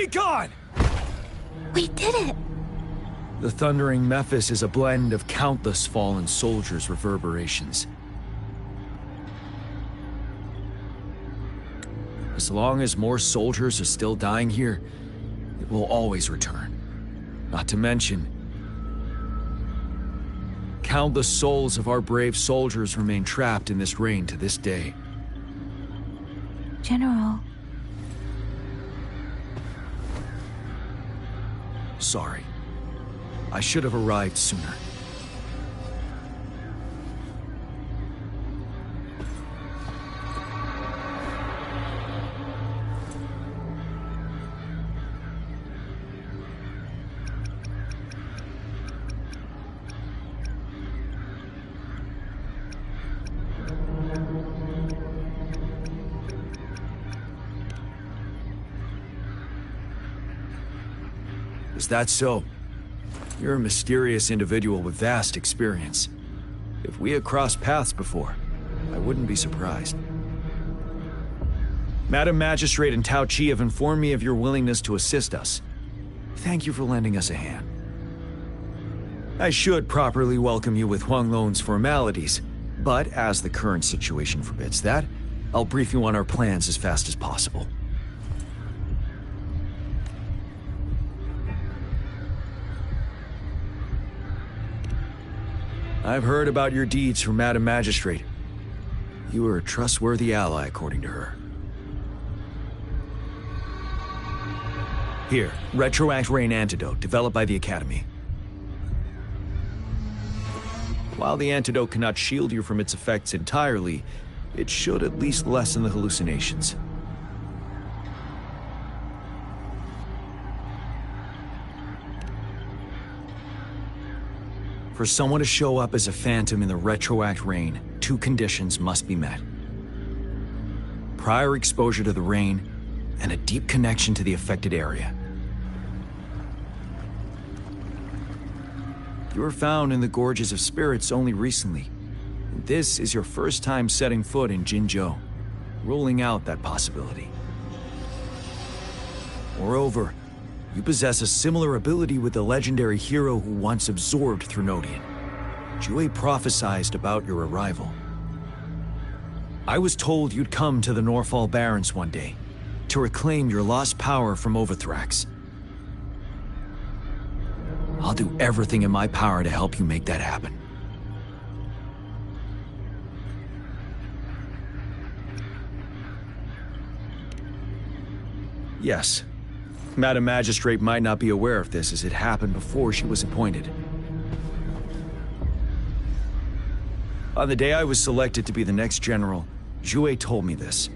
Be gone! We did it! The thundering Mephis is a blend of countless fallen soldiers' reverberations. As long as more soldiers are still dying here, it will always return. Not to mention, countless souls of our brave soldiers remain trapped in this rain to this day. General. Sorry. I should have arrived sooner. Is that so? You're a mysterious individual with vast experience. If we had crossed paths before, I wouldn't be surprised. Madam Magistrate and Tao Chi have informed me of your willingness to assist us. Thank you for lending us a hand. I should properly welcome you with Huang Lon's formalities, but as the current situation forbids that, I'll brief you on our plans as fast as possible. I've heard about your deeds from Madam Magistrate. You are a trustworthy ally, according to her. Here, Retroact Rain Antidote, developed by the Academy. While the antidote cannot shield you from its effects entirely, it should at least lessen the hallucinations. For someone to show up as a phantom in the Retroact Rain, 2 conditions must be met. Prior exposure to the rain, and a deep connection to the affected area. You were found in the Gorges of Spirits only recently. This is your first time setting foot in Jinzhou, ruling out that possibility. Moreover, you possess a similar ability with the legendary hero who once absorbed Threnodian. Zhuge prophesized about your arrival. I was told you'd come to the Norfall Barrens one day, to reclaim your lost power from Overthrax. I'll do everything in my power to help you make that happen. Yes. Madam Magistrate might not be aware of this as it happened before she was appointed. On the day I was selected to be the next general, Zhuge told me this.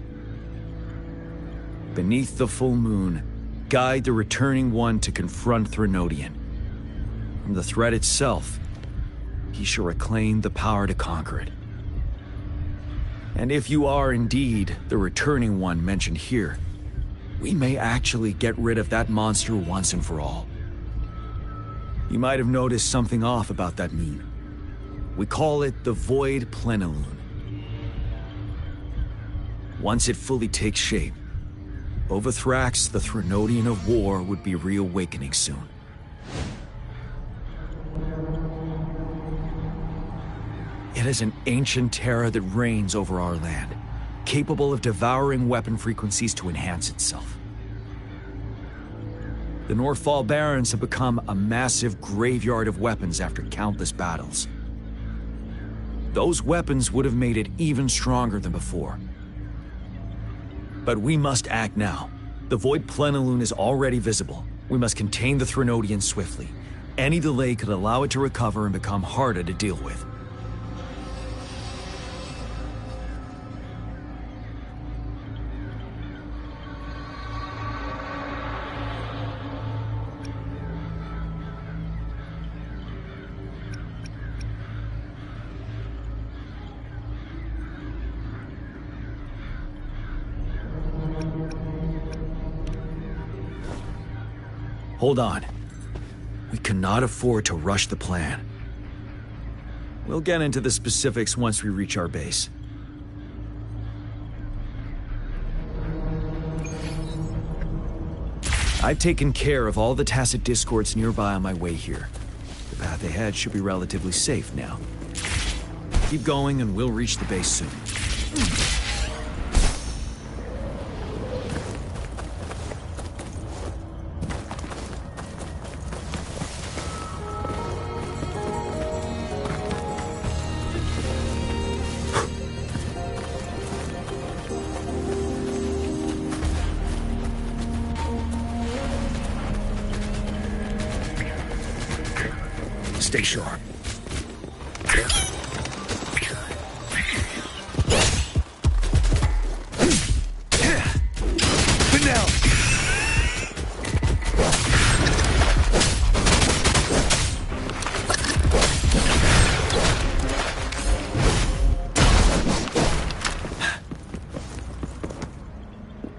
Beneath the full moon, guide the returning one to confront Threnodian. From the threat itself, he shall reclaim the power to conquer it. And if you are indeed the returning one mentioned here, we may actually get rid of that monster once and for all. You might have noticed something off about that moon. We call it the Void Plenilune. Once it fully takes shape, Overthrax, the Threnodian of War, would be reawakening soon. It is an ancient terror that reigns over our land, capable of devouring weapon frequencies to enhance itself. The Norfall Barrens have become a massive graveyard of weapons after countless battles. Those weapons would have made it even stronger than before. But we must act now. The Void Plenilune is already visible. We must contain the Threnodian swiftly. Any delay could allow it to recover and become harder to deal with. Hold on. We cannot afford to rush the plan. We'll get into the specifics once we reach our base. I've taken care of all the Tacet discords nearby on my way here. The path ahead should be relatively safe now. Keep going and we'll reach the base soon. Stay sharp.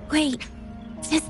Wait, this...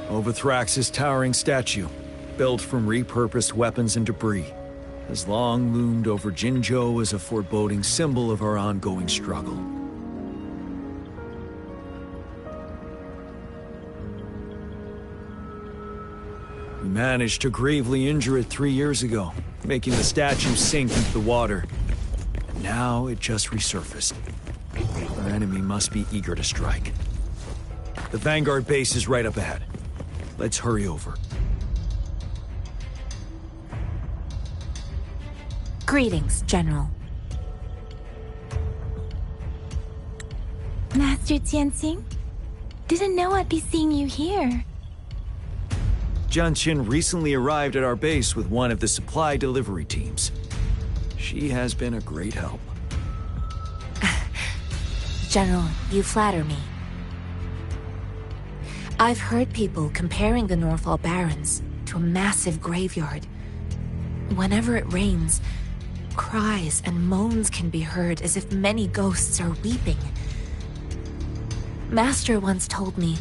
Overthrax's towering statue, built from repurposed weapons and debris, has long loomed over Jinzhou as a foreboding symbol of our ongoing struggle. We managed to gravely injure it 3 years ago, making the statue sink into the water. And now it just resurfaced. Our enemy must be eager to strike. The Vanguard base is right up ahead. Let's hurry over. Greetings, General. Master Tianxing? Didn't know I'd be seeing you here. Jian Qin recently arrived at our base with one of the supply delivery teams. She has been a great help. General, you flatter me. I've heard people comparing the Norfall Barrens to a massive graveyard. Whenever it rains, cries and moans can be heard as if many ghosts are weeping. Master once told me,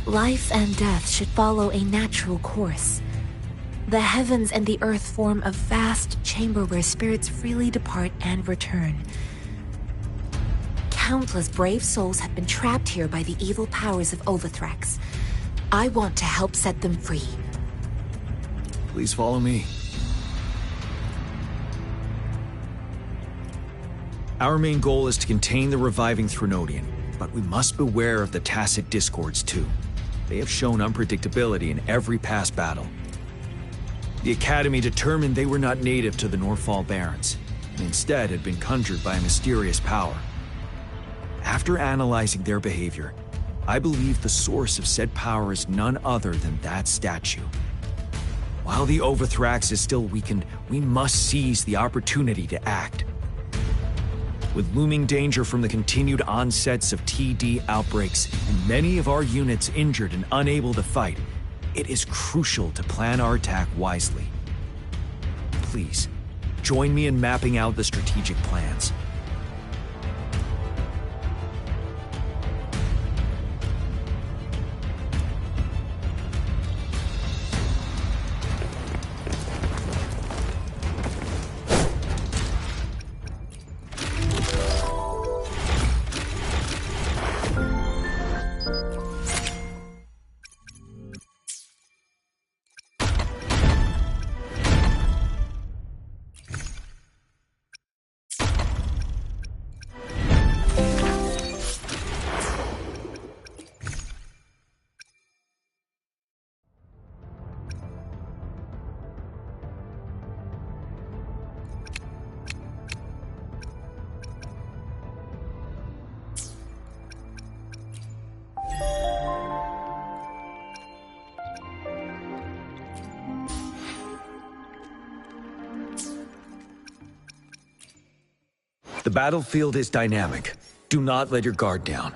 life and death should follow a natural course. The heavens and the earth form a vast chamber where spirits freely depart and return. Countless brave souls have been trapped here by the evil powers of Overthrax. I want to help set them free. Please follow me. Our main goal is to contain the reviving Threnodian, but we must beware of the Tacet discords too. They have shown unpredictability in every past battle. The Academy determined they were not native to the Norfall Barrens, and instead had been conjured by a mysterious power. After analyzing their behavior, I believe the source of said power is none other than that statue. While the Overthrax is still weakened, we must seize the opportunity to act. With looming danger from the continued onsets of TD outbreaks and many of our units injured and unable to fight, it is crucial to plan our attack wisely. Please, join me in mapping out the strategic plans. The battlefield is dynamic. Do not let your guard down.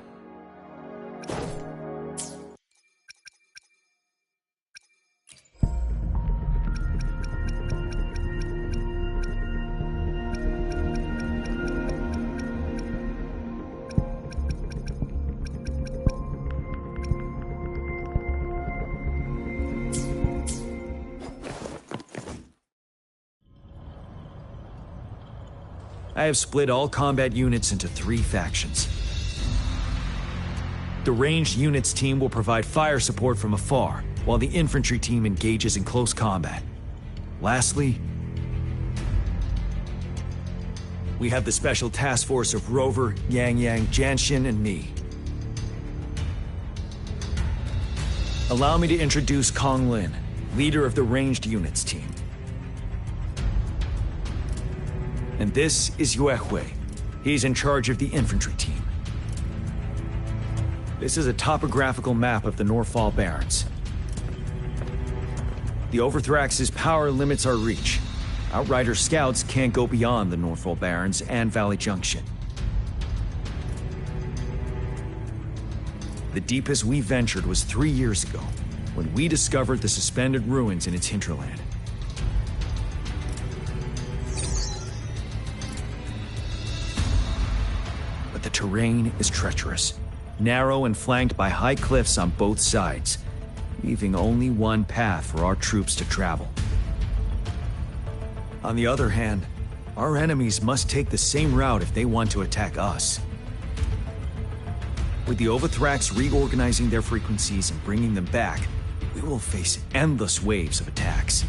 I have split all combat units into 3 factions. The ranged units team will provide fire support from afar, while the infantry team engages in close combat. Lastly, we have the special task force of Rover, Yang Yang, Janshin, and me. Allow me to introduce Kong Lin, leader of the ranged units team. And this is Yue Hui. He's in charge of the infantry team. This is a topographical map of the Norfall Barrens. The Overthrax's power limits our reach. Outrider scouts can't go beyond the Norfall Barrens and Valley Junction. The deepest we ventured was 3 years ago, when we discovered the suspended ruins in its hinterland. The terrain is treacherous, narrow and flanked by high cliffs on both sides, leaving only one path for our troops to travel. On the other hand, our enemies must take the same route if they want to attack us. With the Overthrax reorganizing their frequencies and bringing them back, we will face endless waves of attacks.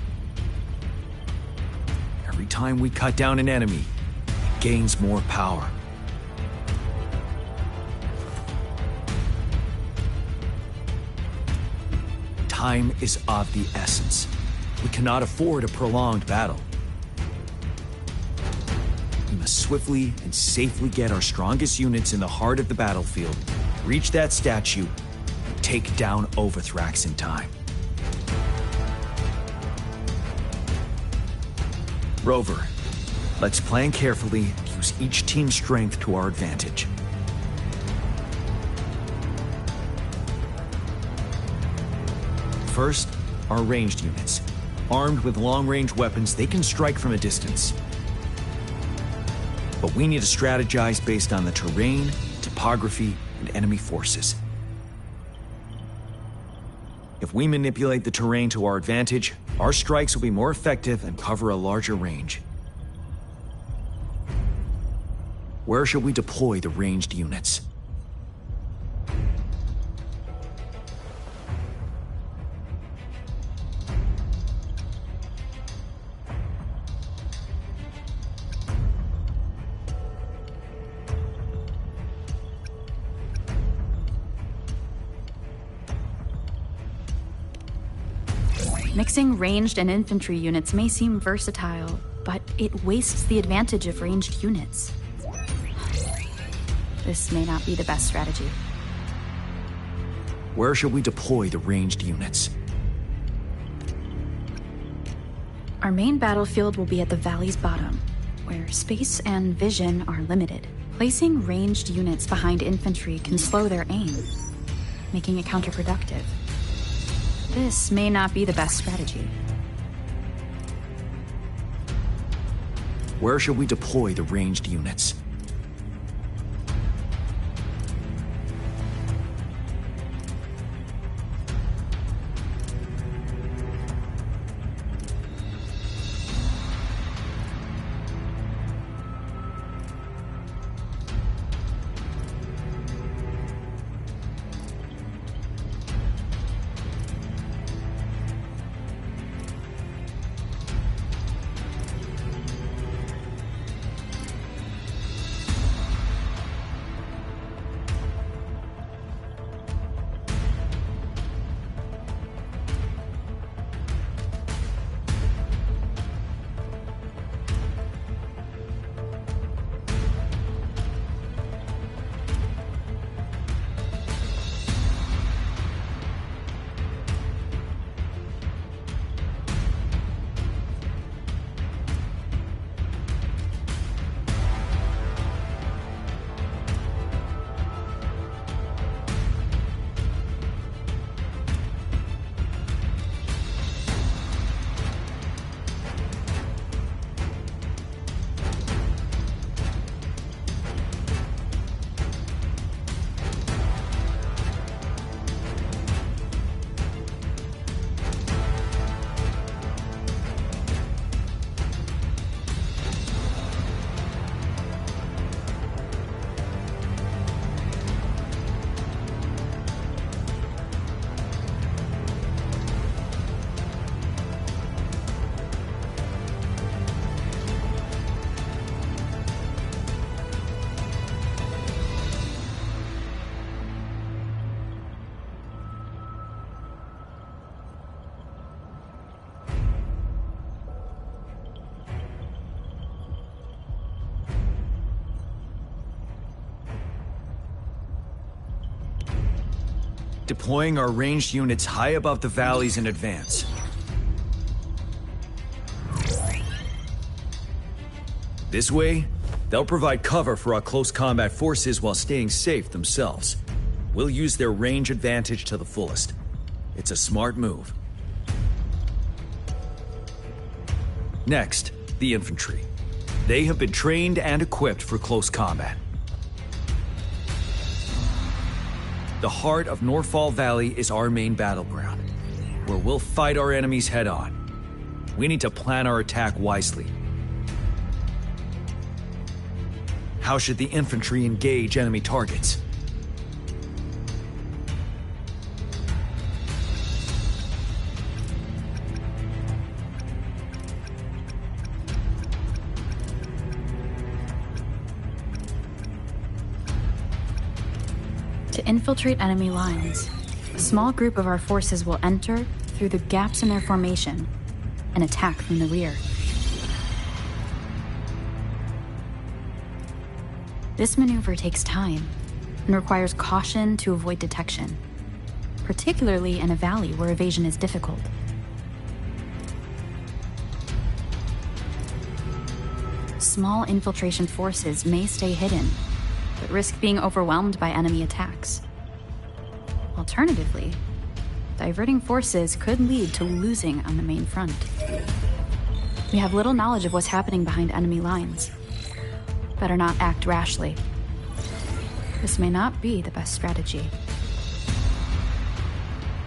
Every time we cut down an enemy, it gains more power. Time is of the essence. We cannot afford a prolonged battle. We must swiftly and safely get our strongest units in the heart of the battlefield, reach that statue, and take down Overthrax in time. Rover, let's plan carefully and use each team's strength to our advantage. First, our ranged units. Armed with long-range weapons, they can strike from a distance. But we need to strategize based on the terrain, topography, and enemy forces. If we manipulate the terrain to our advantage, our strikes will be more effective and cover a larger range. Where shall we deploy the ranged units? Mixing ranged and infantry units may seem versatile, but it wastes the advantage of ranged units. This may not be the best strategy. Where shall we deploy the ranged units? Our main battlefield will be at the valley's bottom, where space and vision are limited. Placing ranged units behind infantry can slow their aim, making it counterproductive. This may not be the best strategy. Where shall we deploy the ranged units? deploying our ranged units high above the valleys in advance. This way, they'll provide cover for our close combat forces while staying safe themselves. We'll use their range advantage to the fullest. It's a smart move. Next, the infantry. They have been trained and equipped for close combat. The heart of Norfall Valley is our main battleground, where we'll fight our enemies head-on. We need to plan our attack wisely. How should the infantry engage enemy targets? To infiltrate enemy lines, a small group of our forces will enter through the gaps in their formation and attack from the rear. This maneuver takes time and requires caution to avoid detection, particularly in a valley where evasion is difficult. Small infiltration forces may stay hidden, but risk being overwhelmed by enemy attacks. Alternatively, diverting forces could lead to losing on the main front. We have little knowledge of what's happening behind enemy lines. Better not act rashly. This may not be the best strategy.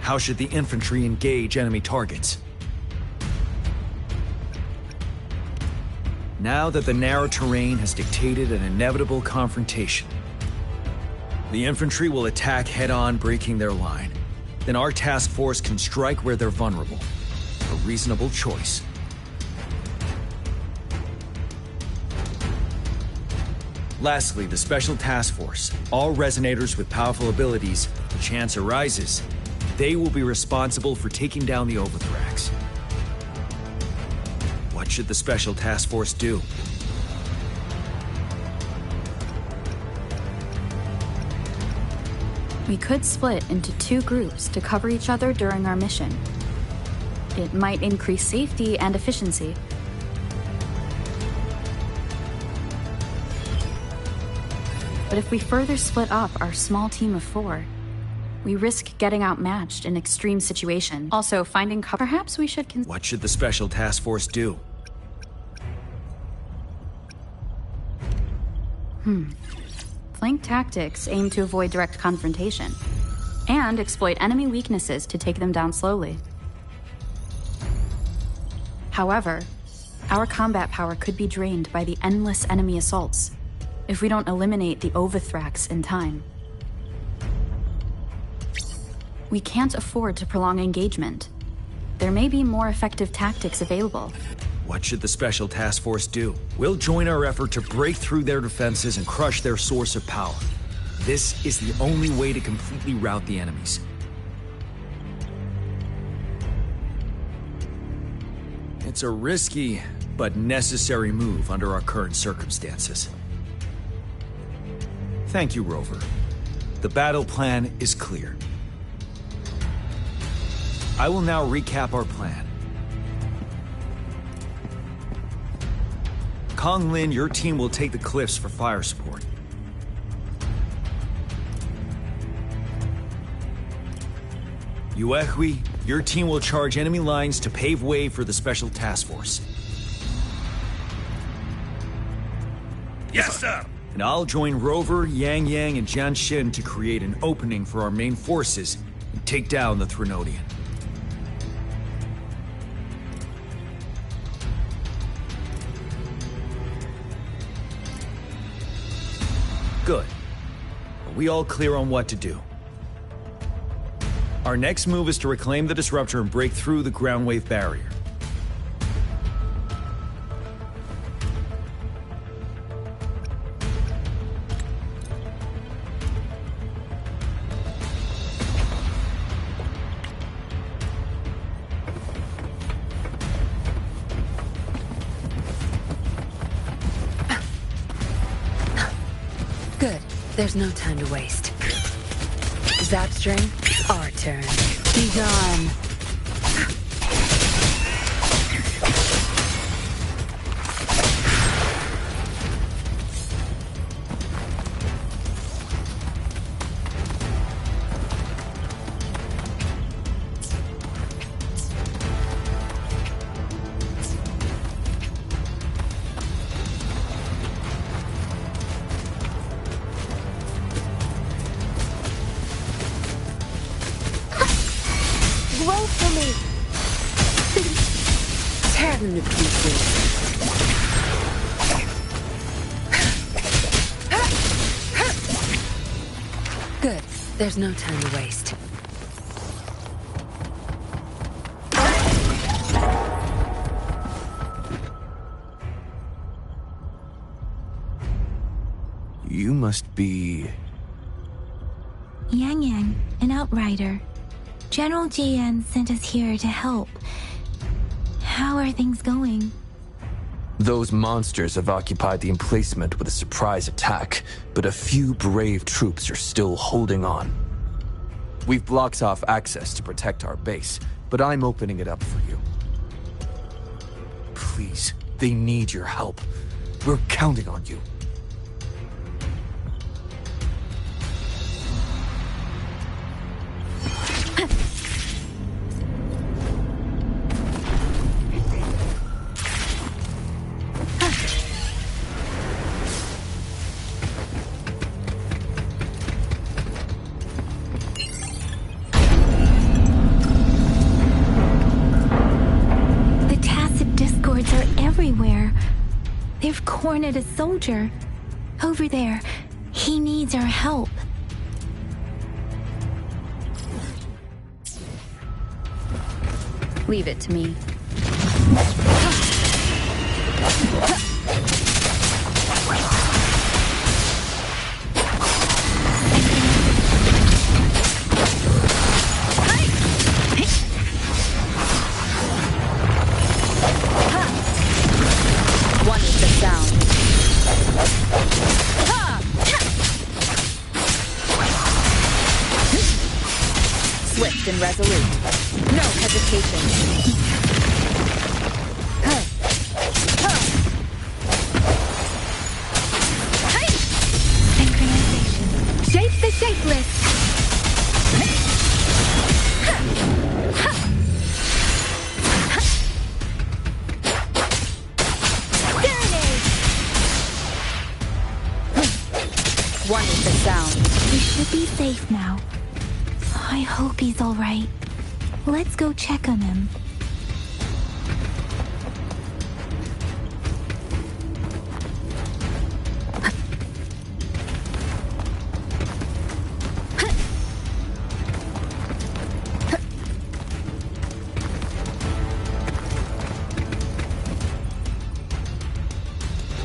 How should the infantry engage enemy targets? Now that the narrow terrain has dictated an inevitable confrontation, the infantry will attack head-on, breaking their line. Then our task force can strike where they're vulnerable. A reasonable choice. Lastly, the Special Task Force. All resonators with powerful abilities, if the chance arises, they will be responsible for taking down the Overthrax. What should the Special Task Force do? We could split into 2 groups to cover each other during our mission. It might increase safety and efficiency. But if we further split up our small team of 4, we risk getting outmatched in extreme situations. Also, finding cover. Perhaps we should What should the Special Task Force do? Flank tactics aim to avoid direct confrontation and exploit enemy weaknesses to take them down slowly. However, our combat power could be drained by the endless enemy assaults if we don't eliminate the Overthrax in time. We can't afford to prolong engagement. There may be more effective tactics available. What should the Special Task Force do? We'll join our effort to break through their defenses and crush their source of power. This is the only way to completely rout the enemies. It's a risky, but necessary move under our current circumstances. Thank you, Rover. The battle plan is clear. I will now recap our plan. Kong Lin, your team will take the cliffs for fire support. Yuehui, your team will charge enemy lines to pave way for the Special Task Force. Yes, sir! And I'll join Rover, Yang Yang, and Jian Xin to create an opening for our main forces and take down the Threnodian. Good. Are we all clear on what to do? Our next move is to reclaim the Disruptor and break through the ground wave barrier. Good. There's no time to waste. Zap string, Our turn. Be gone. Woefully! Tear them to pieces. Good. There's no time to waste. You must be... Yang Yang, an outrider. General Jian sent us here to help. How are things going? Those monsters have occupied the emplacement with a surprise attack, but a few brave troops are still holding on. We've blocked off access to protect our base, but I'm opening it up for you. Please, they need your help. We're counting on you. They've cornered a soldier. Over there. He needs our help. Leave it to me. Swift and resolute. No hesitation. Synchronization. Shape the shapeless. One is the sound. We should be safe now. I hope he's all right. Let's go check on him.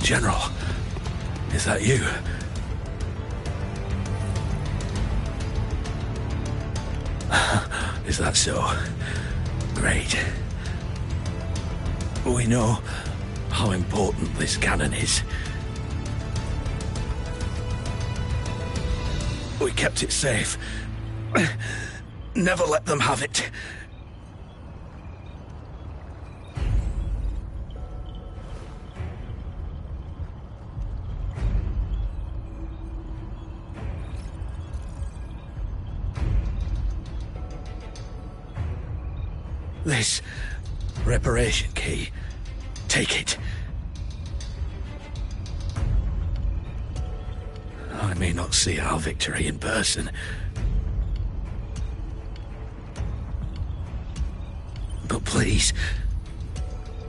General, is that you? Is that so? Great. We know how important this cannon is. We kept it safe. Never let them have it. This reparation key. Take it. I may not see our victory in person, but please,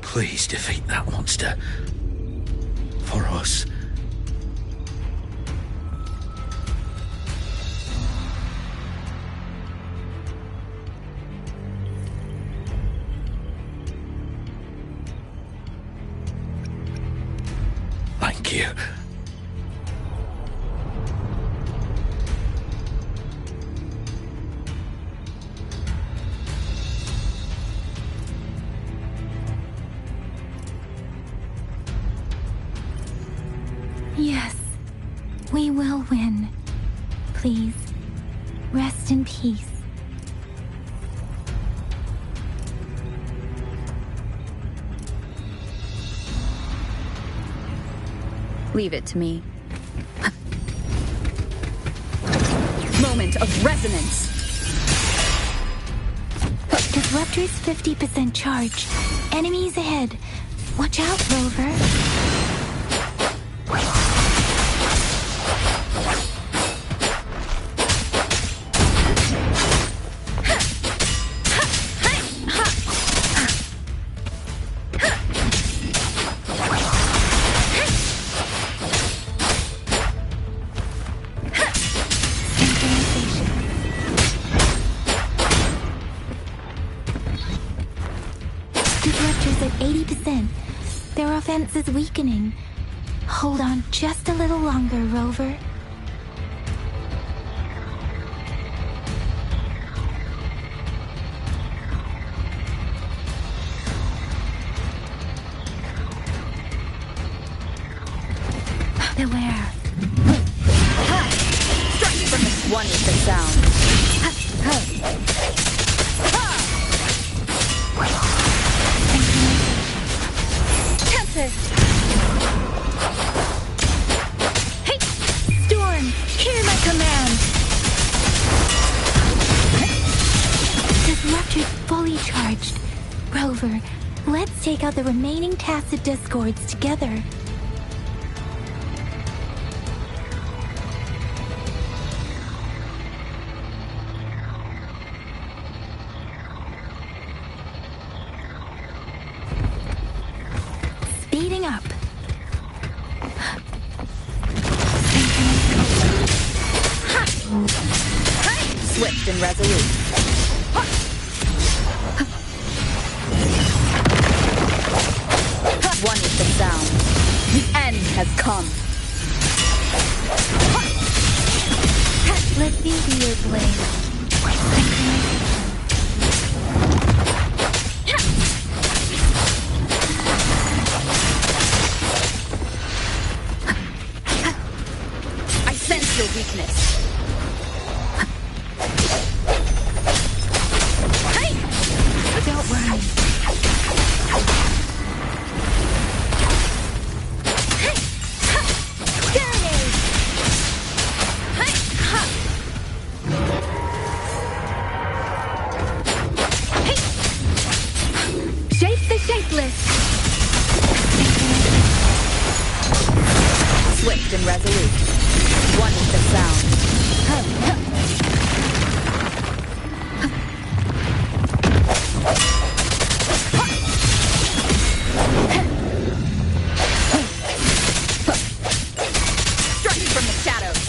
please defeat that monster. For us. Thank you. Yes, we will win. Please, rest in peace. Leave it to me. Moment of resonance! Disruptor's 50% charge. Enemies ahead. Watch out, Rover. Disruptor's at 80%. Their offense is weakening. Hold on just a little longer, Rover. Beware. Strike from this one with the sound. Tempest! Hey! Storm! Hear my command! Disruptor's fully charged. Rover, let's take out the remaining Tacet Discords together. Speeding up. Swift and resolute. One with the sound. The end has come. Let me be your blade. I sense your weakness. Don't worry. Shape the shapeless. Swift and resolute. One with the sound. Striking from the shadows.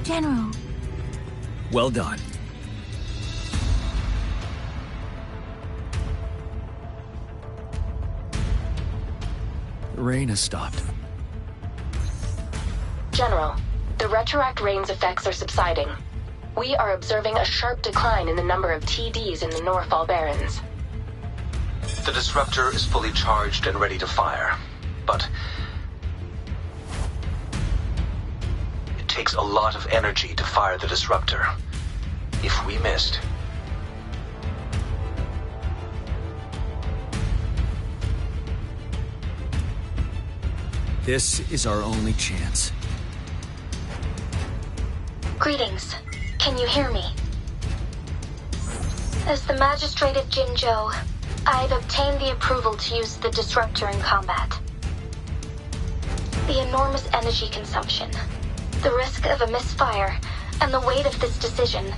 General, Well done. The rain has stopped. General, the Retroact rain's effects are subsiding. We are observing a sharp decline in the number of TDs in the Norfall Barrens. The disruptor is fully charged and ready to fire, but it takes a lot of energy to fire the disruptor. If we missed, This is our only chance. Greetings. Can you hear me? As the Magistrate of Jinzhou, I've obtained the approval to use the disruptor in combat. The enormous energy consumption, the risk of a misfire, and the weight of this decision,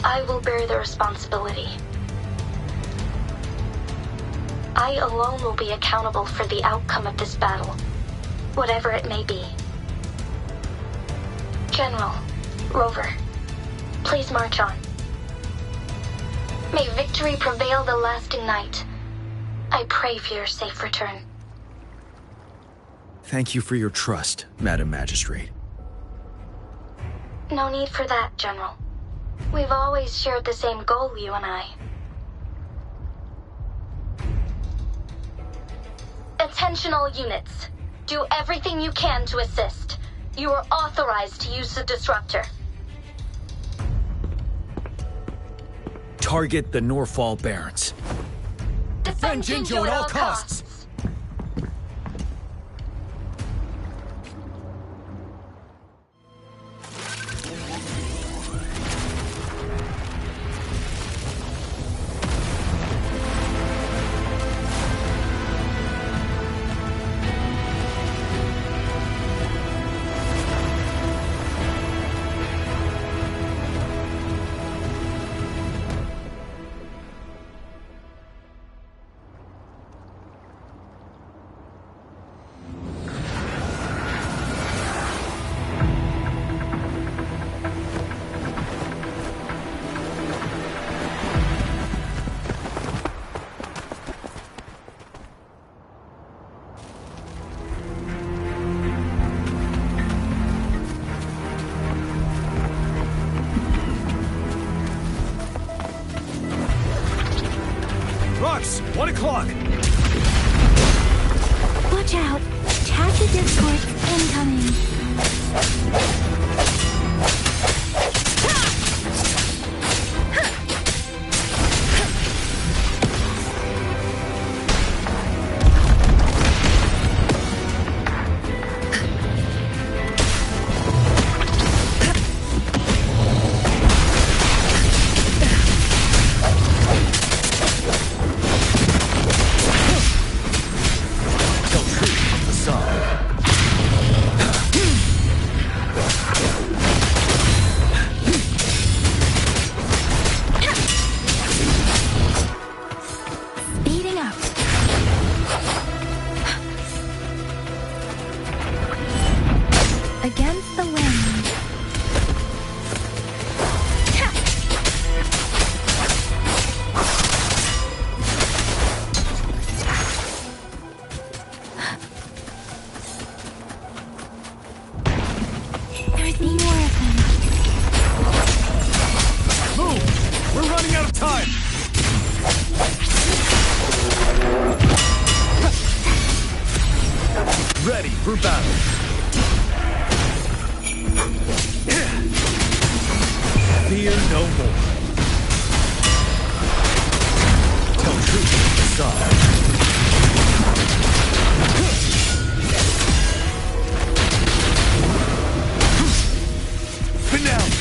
I will bear the responsibility. I alone will be accountable for the outcome of this battle, whatever it may be. General, Rover, please march on. May victory prevail the lasting night. I pray for your safe return. Thank you for your trust, Madam Magistrate. No need for that, General. We've always shared the same goal, you and I. Attention all units. Do everything you can to assist. You are authorized to use the disruptor. Target the Norfall Barons. Defend Jinjo at all costs! Rux, 1 o'clock! Watch out! Chassis escorts incoming! Against the wind. There's more of them. Move! We're running out of time! Ready for battle. Fear no more. Tell truth to the side. Finale!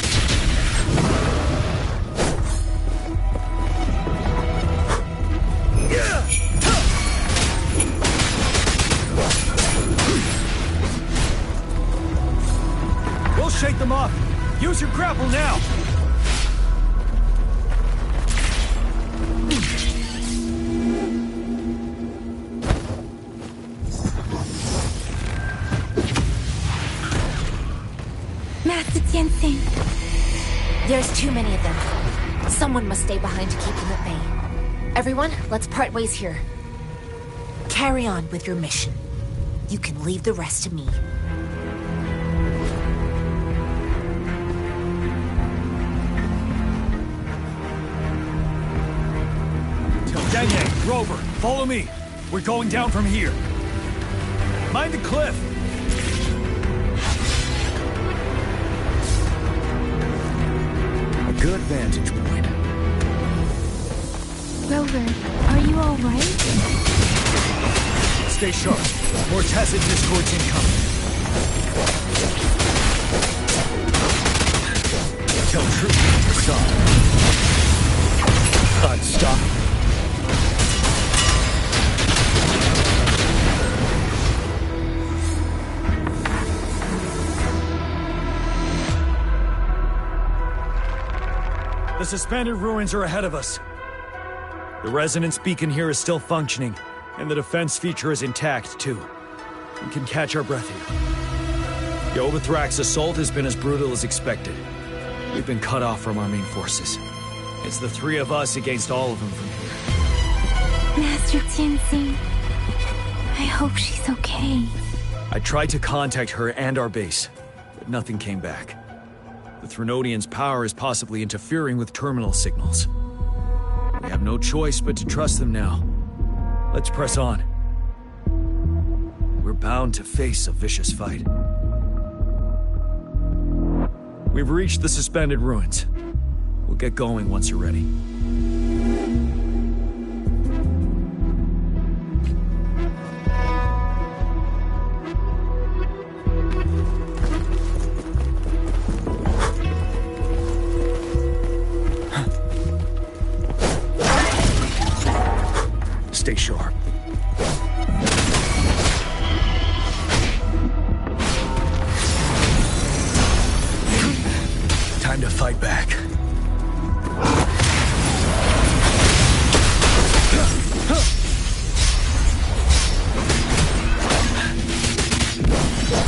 We'll shake them off. Use your grapple now. Master Tianxing. There's too many of them. Someone must stay behind to keep them at bay. Everyone, let's part ways here. Carry on with your mission. You can leave the rest to me. Yang Yang, Rover, follow me. We're going down from here. Mind the cliff. A good vantage point. Rover, are you all right? Stay sharp. More tacit discords incoming. Tell truth to the side. Unstoppable. The suspended ruins are ahead of us. The resonance beacon here is still functioning, and the defense feature is intact, too. We can catch our breath here. The Overthrax assault has been as brutal as expected. We've been cut off from our main forces. It's the three of us against all of them from here. Master Tianxing, I hope she's okay. I tried to contact her and our base, but nothing came back. The Threnodians' power is possibly interfering with terminal signals. We have no choice but to trust them now. Let's press on. We're bound to face a vicious fight. We've reached the suspended ruins. We'll get going once you're ready. fight back.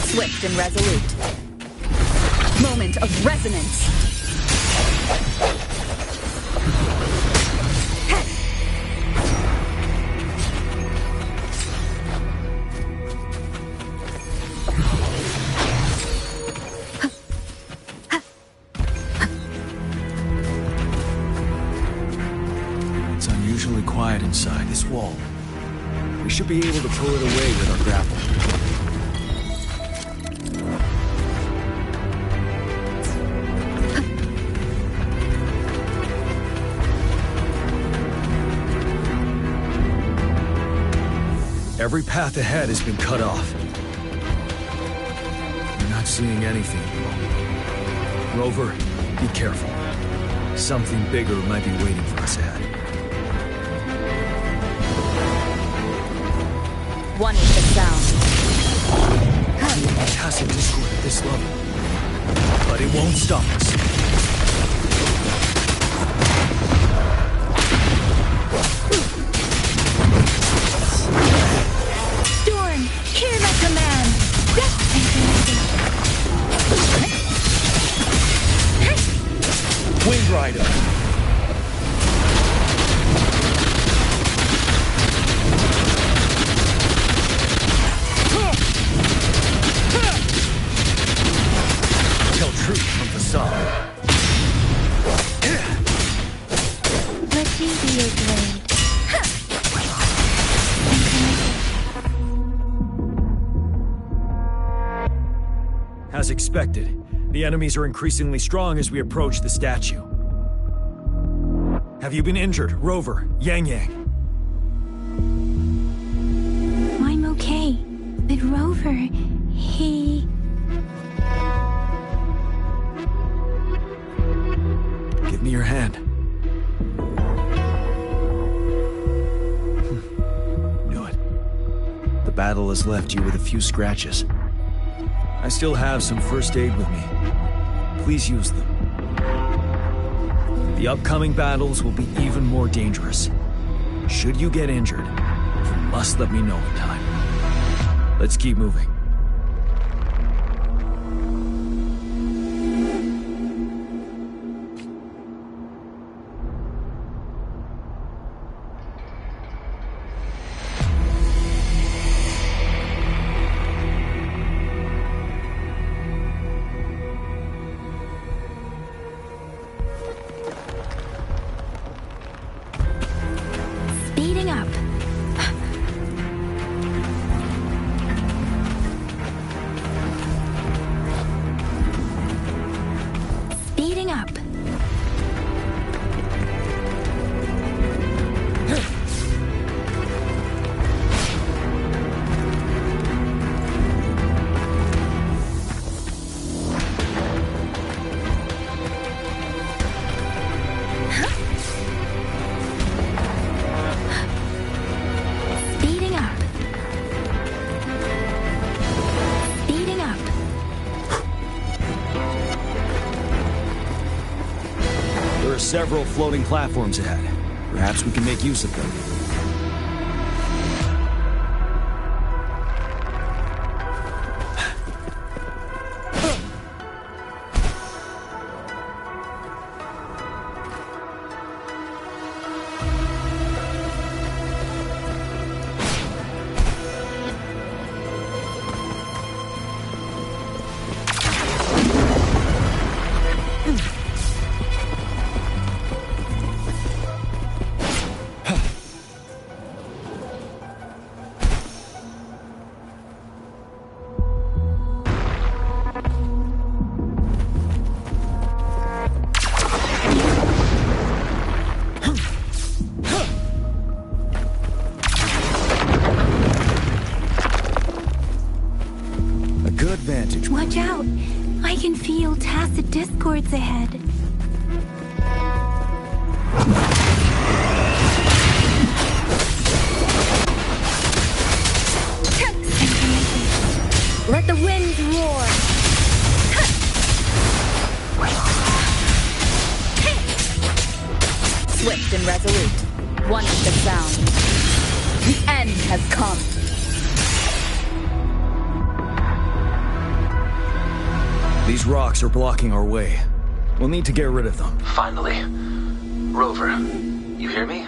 Swift and resolute. Moment of resonance. It's unusually quiet inside this wall. We should be able to pull it away with our grapple. Every path ahead has been cut off. We're not seeing anything. Rover, be careful. Something bigger might be waiting for us ahead. One with the sound. Tacit discord at this level. But it won't stop us. Storm, hear my command. Wind Rider. Tell truth from facade. Let me be your blade. As expected, the enemies are increasingly strong as we approach the statue. Have you been injured, Rover, Yang Yang? I'm okay. But Rover, he... Give me your hand. Knew it. The battle has left you with a few scratches. I still have some first aid with me. Please use them. The upcoming battles will be even more dangerous. Should you get injured, you must let me know in time. Let's keep moving. Speeding up. Speeding up. Speeding up. Speeding up. There are several floating platforms ahead. Perhaps we can make use of them. A good vantage. Watch out. I can feel tacit discords ahead. Let the winds roar. Swift and resolute. One with the sound. The end has come. These rocks are blocking our way. We'll need to get rid of them. Finally. Rover, you hear me?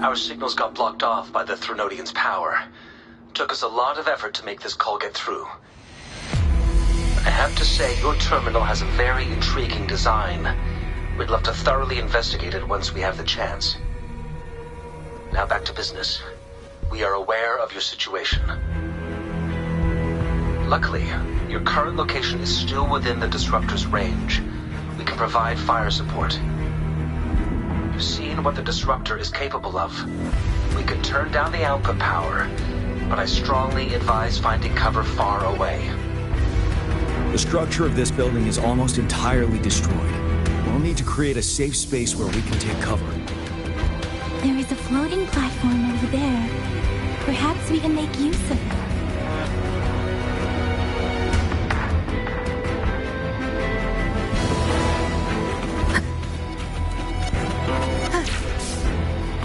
Our signals got blocked off by the Threnodian's power. Took us a lot of effort to make this call get through. I have to say, your terminal has a very intriguing design. We'd love to thoroughly investigate it once we have the chance. Now back to business. We are aware of your situation. Luckily, your current location is still within the Disruptor's range. We can provide fire support. You've seen what the Disruptor is capable of. We could turn down the output power, but I strongly advise finding cover far away. The structure of this building is almost entirely destroyed. We'll need to create a safe space where we can take cover. There is a floating platform over there. Perhaps we can make use of it.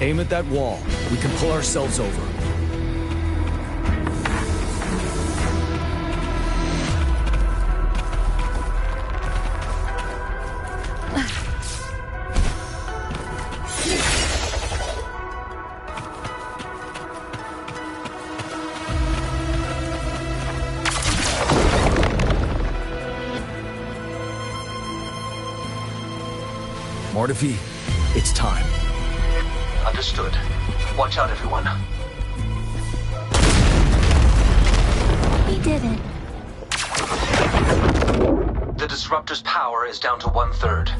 Aim at that wall. We can pull ourselves over. Mortefi, it's time. Understood. Watch out, everyone. We did it. The Disruptor's power is down to 1/3.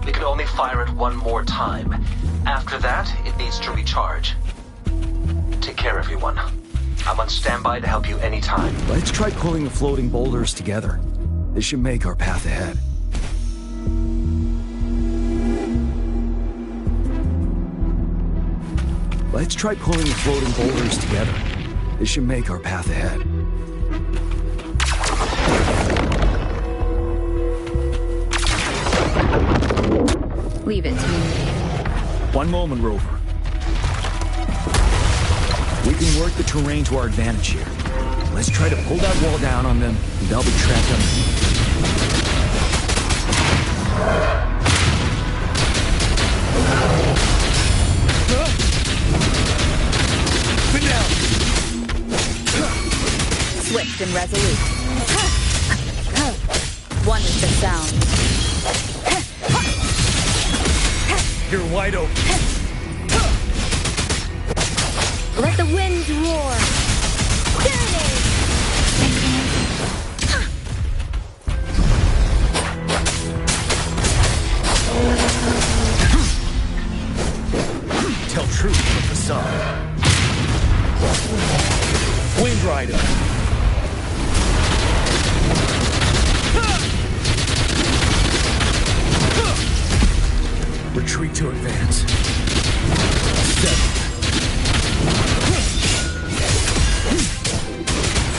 We can only fire it one more time. After that, it needs to recharge. Take care, everyone. I'm on standby to help you anytime. Let's try pulling the floating boulders together. This should make our path ahead. Let's try pulling the floating boulders together. This should make our path ahead. Leave it to me. One moment, Rover. We can work the terrain to our advantage here. Let's try to pull that wall down on them, and they'll be trapped underneath. Swift and resolute. One with the sound. You're wide open. Let the winds roar. Tell truth from the sun. Wind Rider. Retreat to advance. 7.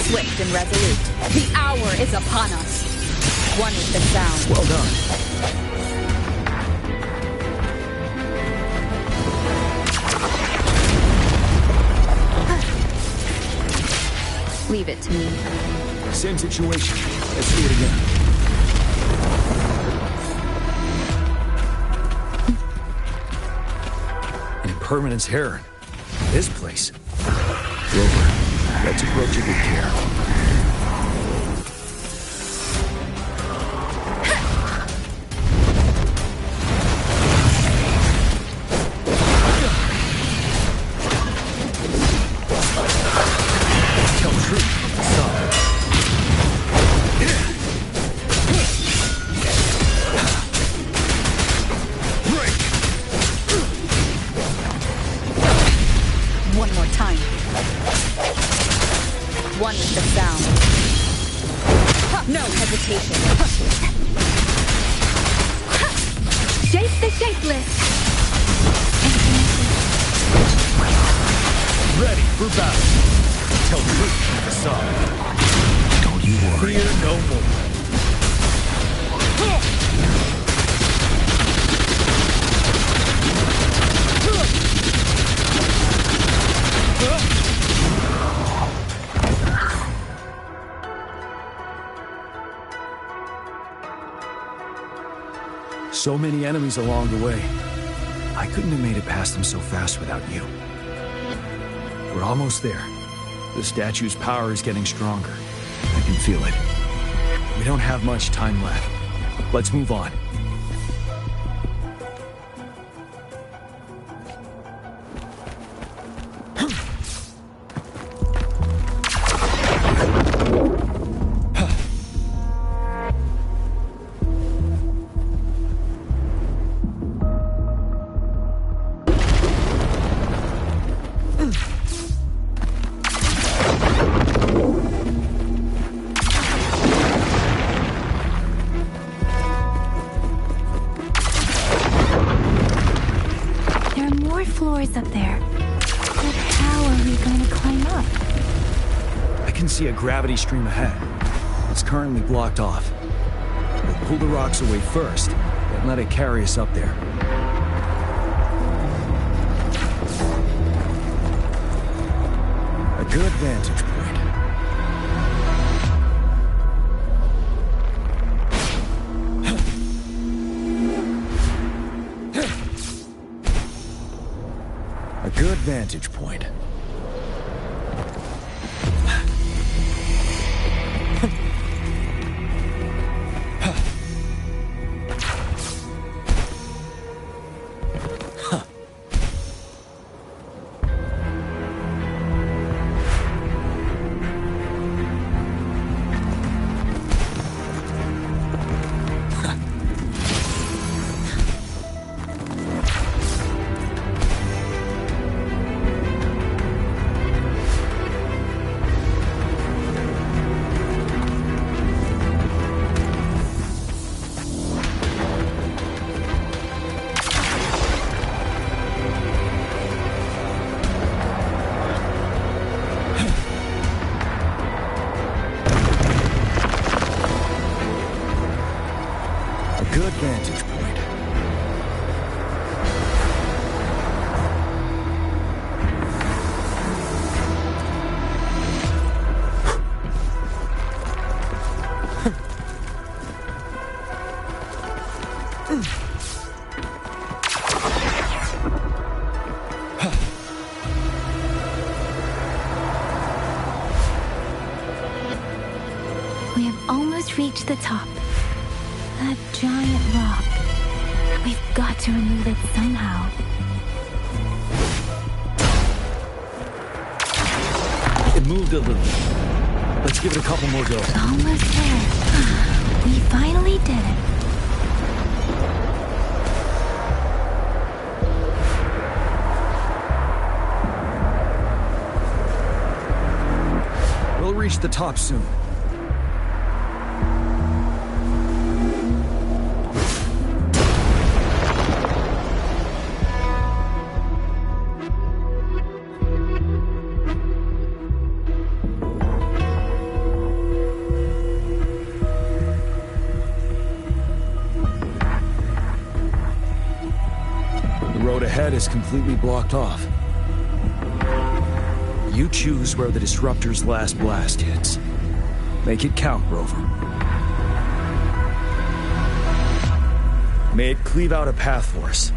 Swift and resolute. The hour is upon us. One with the sound. Well done. Leave it to me. Same situation. Let's do it again. Impermanence Heron. This place. Rover, let's approach it with care. Tell truth from the sun. One more time. One with the sound. No hesitation. Shape the shapeless. Ready for battle. Tell truth from the sun. Don't you worry. Fear no more. So many enemies along the way. I couldn't have made it past them so fast without you. We're almost there. The statue's power is getting stronger. I can feel it. We don't have much time left. Let's move on. Floors up there. But how are we going to climb up? I can see a gravity stream ahead. It's currently blocked off. We'll pull the rocks away first, and let it carry us up there. A good vantage point. A good vantage point. Good vantage point. We have almost reached the top. That giant rock. We've got to remove it somehow. It moved a little. Let's give it a couple more goes. Almost there. We finally did it. We'll reach the top soon. The road ahead is completely blocked off. You choose where the Disruptor's last blast hits. Make it count, Rover. May it cleave out a path for us.